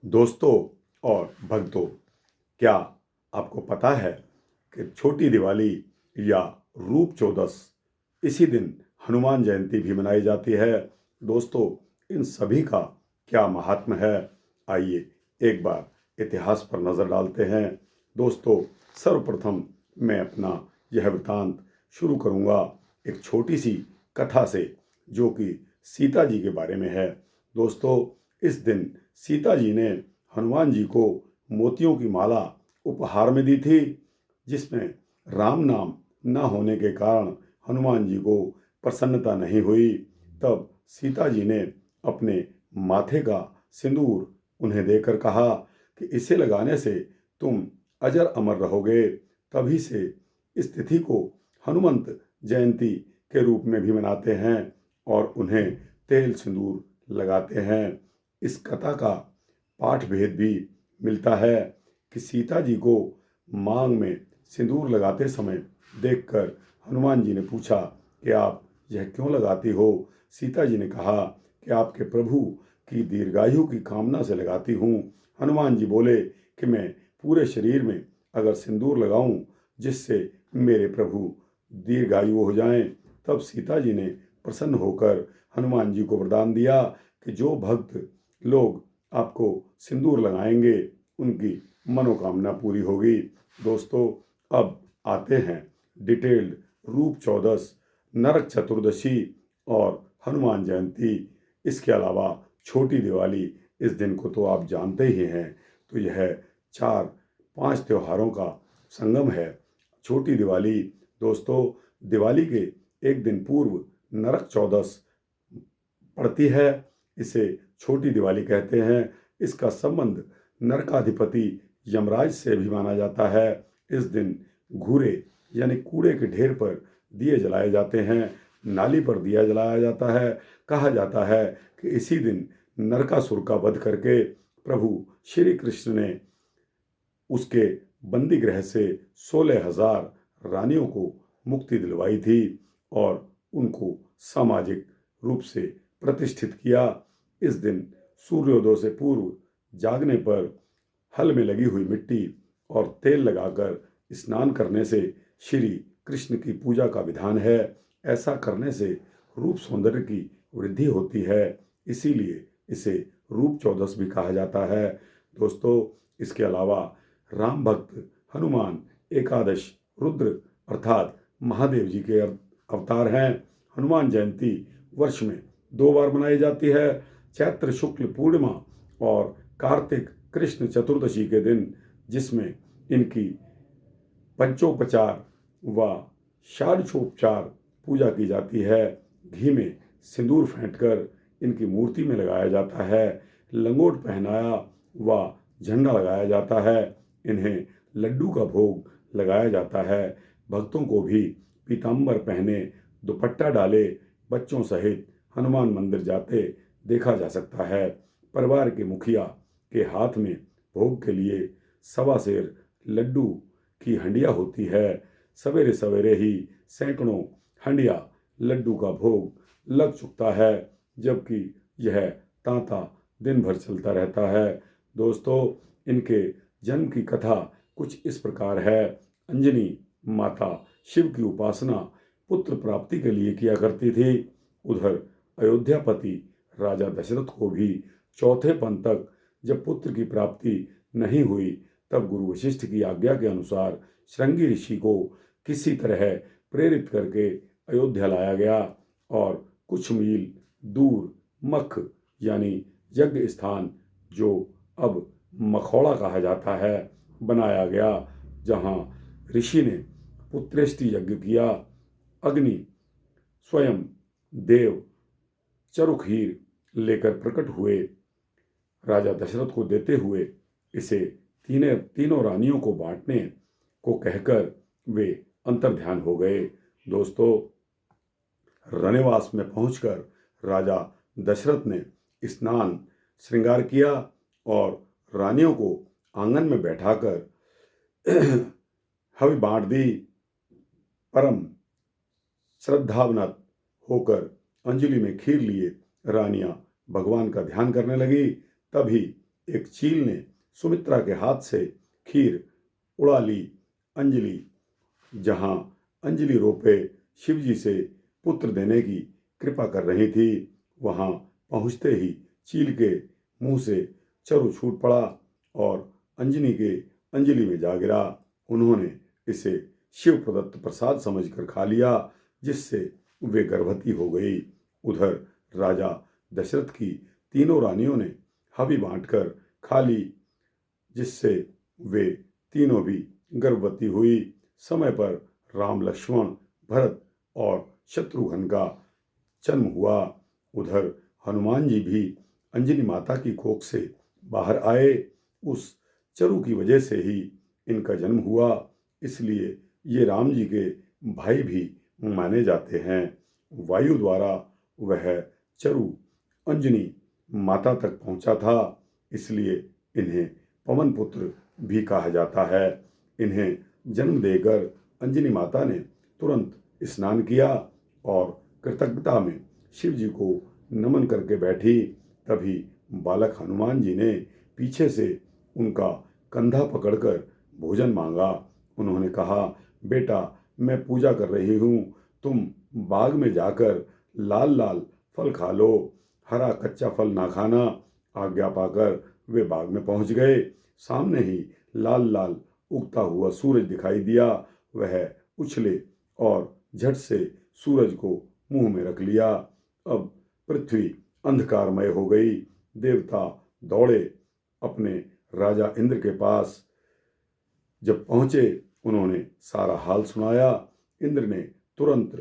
दोस्तों और भक्तों, क्या आपको पता है कि छोटी दिवाली या रूप चौदस इसी दिन हनुमान जयंती भी मनाई जाती है। दोस्तों, इन सभी का क्या महात्म्य है, आइए एक बार इतिहास पर नज़र डालते हैं। दोस्तों, सर्वप्रथम मैं अपना यह वृतांत शुरू करूँगा एक छोटी सी कथा से, जो कि सीता जी के बारे में है। दोस्तों, इस दिन सीता जी ने हनुमान जी को मोतियों की माला उपहार में दी थी, जिसमें राम नाम न होने के कारण हनुमान जी को प्रसन्नता नहीं हुई। तब सीता जी ने अपने माथे का सिंदूर उन्हें देकर कहा कि इसे लगाने से तुम अजर अमर रहोगे। तभी से इस तिथि को हनुमंत जयंती के रूप में भी मनाते हैं और उन्हें तेल सिंदूर लगाते हैं। इस कथा का पाठ भेद भी मिलता है कि सीता जी को मांग में सिंदूर लगाते समय देखकर हनुमान जी ने पूछा कि आप यह क्यों लगाती हो। सीता जी ने कहा कि आपके प्रभु की दीर्घायु की कामना से लगाती हूँ। हनुमान जी बोले कि मैं पूरे शरीर में अगर सिंदूर लगाऊं जिससे मेरे प्रभु दीर्घायु हो जाएं। तब सीता जी ने प्रसन्न होकर हनुमान जी को वरदान दिया कि जो भक्त लोग आपको सिंदूर लगाएंगे उनकी मनोकामना पूरी होगी। दोस्तों, अब आते हैं डिटेल्ड रूप चौदस, नरक चतुर्दशी और हनुमान जयंती। इसके अलावा छोटी दिवाली, इस दिन को तो आप जानते ही हैं। तो यह 4-5 त्योहारों का संगम है। छोटी दिवाली, दोस्तों, दिवाली के एक दिन पूर्व नरक चौदस पड़ती है, इसे छोटी दिवाली कहते हैं। इसका संबंध नरकाधिपति यमराज से भी माना जाता है। इस दिन घूरे यानी कूड़े के ढेर पर दिए जलाए जाते हैं, नाली पर दिया जलाया जाता है। कहा जाता है कि इसी दिन नरकासुर का वध करके प्रभु श्री कृष्ण ने उसके बंदी गृह से 16,000 रानियों को मुक्ति दिलवाई थी और उनको सामाजिक रूप से प्रतिष्ठित किया। इस दिन सूर्योदय से पूर्व जागने पर हल में लगी हुई मिट्टी और तेल लगाकर स्नान करने से श्री कृष्ण की पूजा का विधान है। ऐसा करने से रूप सौंदर्य की वृद्धि होती है, इसीलिए इसे रूप चौदस भी कहा जाता है। दोस्तों, इसके अलावा राम भक्त हनुमान एकादश रुद्र अर्थात महादेव जी के अवतार हैं। हनुमान जयंती वर्ष में 2 बार मनाई जाती है, चैत्र शुक्ल पूर्णिमा और कार्तिक कृष्ण चतुर्दशी के दिन, जिसमें इनकी पंचोपचार व षाडशोपचार पूजा की जाती है। घी में सिंदूर फेंटकर इनकी मूर्ति में लगाया जाता है, लंगोट पहनाया व झंडा लगाया जाता है। इन्हें लड्डू का भोग लगाया जाता है। भक्तों को भी पीताम्बर पहने, दुपट्टा डाले बच्चों सहित हनुमान मंदिर जाते देखा जा सकता है। परिवार के मुखिया के हाथ में भोग के लिए 1.25 सेर लड्डू की हंडिया होती है। सवेरे सवेरे ही सैकड़ों हंडिया लड्डू का भोग लग चुकता है, जबकि यह तांता दिन भर चलता रहता है। दोस्तों, इनके जन्म की कथा कुछ इस प्रकार है। अंजनी माता शिव की उपासना पुत्र प्राप्ति के लिए किया करती थी। उधर अयोध्यापति राजा दशरथ को भी चौथे पन तक जब पुत्र की प्राप्ति नहीं हुई, तब गुरु वशिष्ठ की आज्ञा के अनुसार श्रृंगी ऋषि को किसी तरह प्रेरित करके अयोध्या लाया गया और कुछ मील दूर मख यानी यज्ञ स्थान, जो अब मखौड़ा कहा जाता है, बनाया गया, जहाँ ऋषि ने पुत्रेष्टि यज्ञ किया। अग्नि स्वयं देव चरुखीर लेकर प्रकट हुए, राजा दशरथ को देते हुए इसे तीनों रानियों को बांटने को कहकर वे अंतर्ध्यान हो गए। दोस्तों, रनिवास में पहुंचकर राजा दशरथ ने स्नान श्रृंगार किया और रानियों को आंगन में बैठाकर हवि बांट दी। परम श्रद्धावनत होकर अंजलि में खीर लिए रानियां भगवान का ध्यान करने लगी। तभी एक चील ने सुमित्रा के हाथ से खीर उड़ा ली। अंजलि जहाँ अंजलि रोपे शिवजी से पुत्र देने की कृपा कर रही थी, वहाँ पहुँचते ही चील के मुंह से चरु छूट पड़ा और अंजलि में जा गिरा। उन्होंने इसे शिव प्रदत्त प्रसाद समझकर खा लिया, जिससे वे गर्भवती हो गई। उधर राजा दशरथ की तीनों रानियों ने हवि बांटकर खा ली, जिससे वे तीनों भी गर्भवती हुई। समय पर राम, लक्ष्मण, भरत और शत्रुघ्न का जन्म हुआ। उधर हनुमान जी भी अंजनी माता की कोख से बाहर आए। उस चरु की वजह से ही इनका जन्म हुआ, इसलिए ये राम जी के भाई भी माने जाते हैं। वायु द्वारा वह चरु अंजनी माता तक पहुंचा था, इसलिए इन्हें पवन पुत्र भी कहा जाता है। इन्हें जन्म देकर अंजनी माता ने तुरंत स्नान किया और कृतज्ञता में शिव जी को नमन करके बैठी। तभी बालक हनुमान जी ने पीछे से उनका कंधा पकड़कर भोजन मांगा। उन्होंने कहा, बेटा, मैं पूजा कर रही हूँ, तुम बाग में जाकर लाल लाल फल खा लो, हरा कच्चा फल ना खाना। आज्ञा पाकर वे बाग में पहुंच गए। सामने ही लाल लाल उगता हुआ सूरज दिखाई दिया। वह उछले और झट से सूरज को मुंह में रख लिया। अब पृथ्वी अंधकारमय हो गई। देवता दौड़े अपने राजा इंद्र के पास। जब पहुंचे, उन्होंने सारा हाल सुनाया। इंद्र ने तुरंत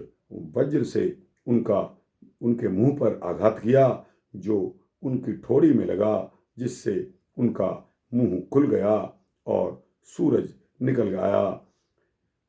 वज्र से उनके मुंह पर आघात किया, जो उनकी ठोड़ी में लगा, जिससे उनका मुंह खुल गया और सूरज निकल गया।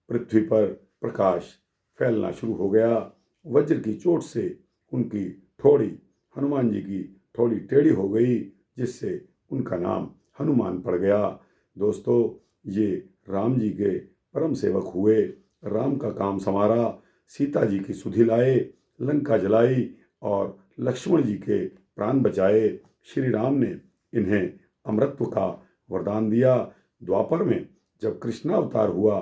पृथ्वी पर प्रकाश फैलना शुरू हो गया। वज्र की चोट से उनकी ठोड़ी, हनुमान जी की ठोड़ी टेढ़ी हो गई, जिससे उनका नाम हनुमान पड़ गया। दोस्तों, ये राम जी के परम सेवक हुए। राम का काम संवारा, सीता जी की सुधि लाए, लंका जलाई और लक्ष्मण जी के प्राण बचाए। श्री राम ने इन्हें अमरत्व का वरदान दिया। द्वापर में जब कृष्णावतार हुआ,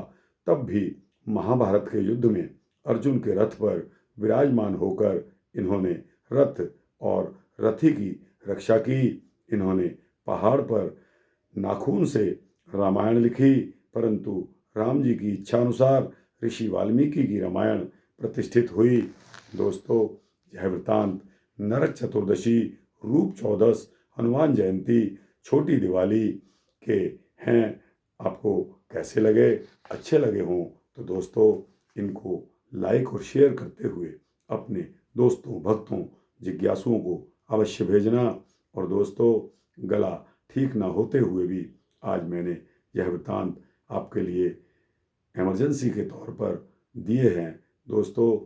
तब भी महाभारत के युद्ध में अर्जुन के रथ पर विराजमान होकर इन्होंने रथ और रथी की रक्षा की। इन्होंने पहाड़ पर नाखून से रामायण लिखी, परंतु राम जी की इच्छा अनुसार ऋषि वाल्मीकि की रामायण प्रतिष्ठित हुई। दोस्तों, यह वृत्तांत नरक चतुर्दशी, रूप चौदस, हनुमान जयंती, छोटी दिवाली के हैं। आपको कैसे लगे? अच्छे लगे हों तो दोस्तों, इनको लाइक और शेयर करते हुए अपने दोस्तों, भक्तों, जिज्ञासुओं को अवश्य भेजना। और दोस्तों, गला ठीक ना होते हुए भी आज मैंने यह वृत्तांत आपके लिए इमरजेंसी के तौर पर दिए हैं। दोस्तों,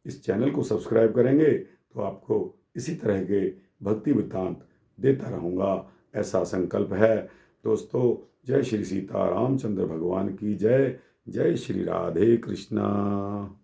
इस चैनल को सब्सक्राइब करेंगे तो आपको इसी तरह के भक्ति वृत्तांत देता रहूँगा, ऐसा संकल्प है। दोस्तों, जय श्री सीता रामचंद्र भगवान की जय। जय श्री राधे कृष्णा।